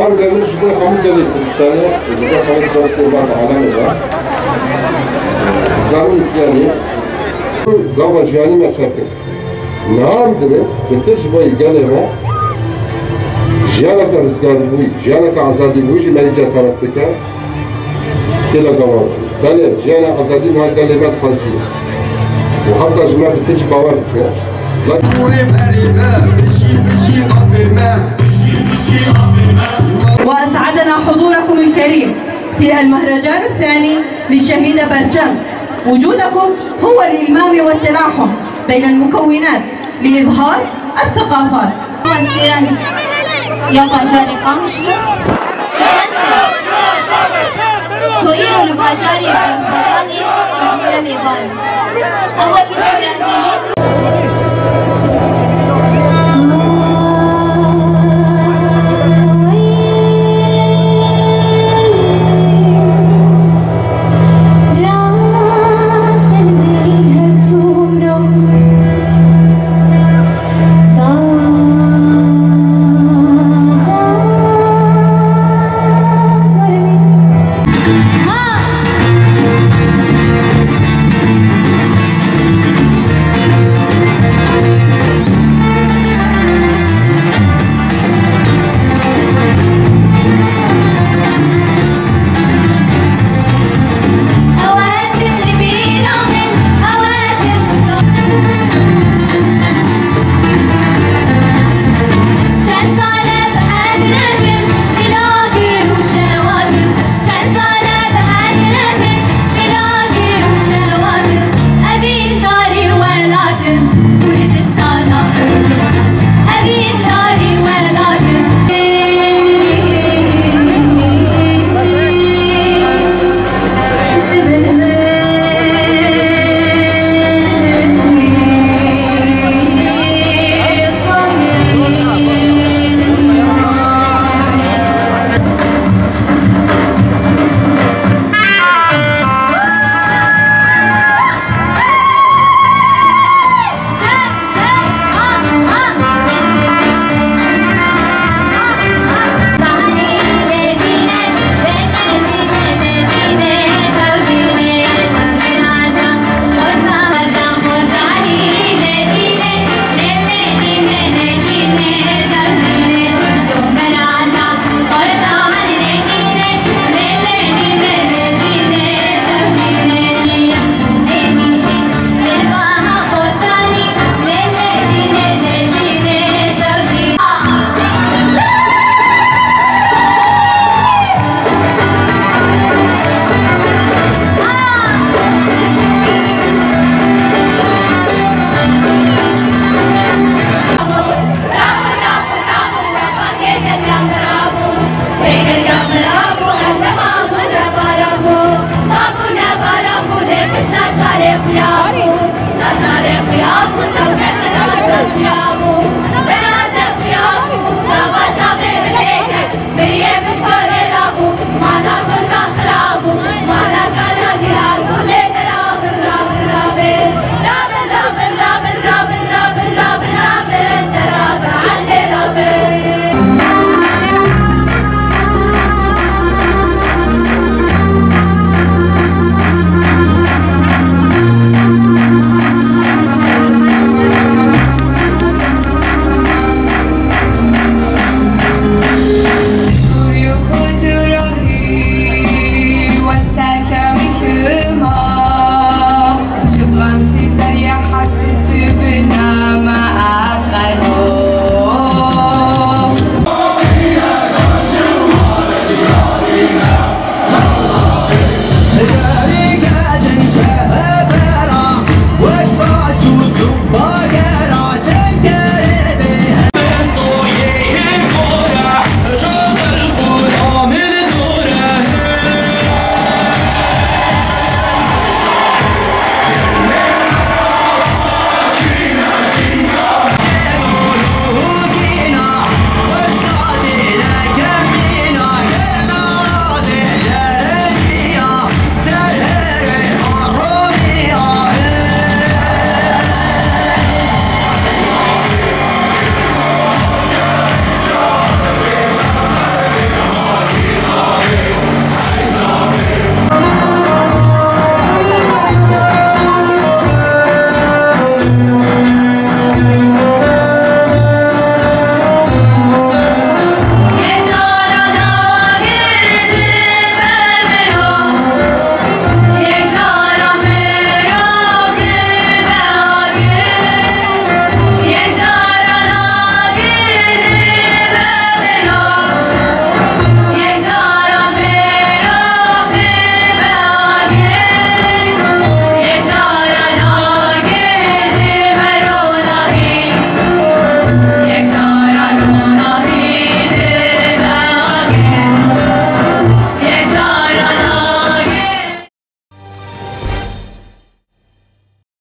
قالوا قالوا شكون حمود قال الثاني اللي حمود صار بعد علامه قالوا يعني قالوا جاني ما شكل نعم دبي بترش باي قال ما جانك رزقار بوي جانك عزادي بوي ما جسارتك كلا قالوا قال جانا عزادي ما قال لي ما تفصيل وحتى جماعه بترش باورك وأسعدنا حضوركم الكريم في المهرجان الثاني للشهيدة برجان. وجودكم هو الإلمام والتلاحم بين المكونات لإظهار الثقافات. Yeah.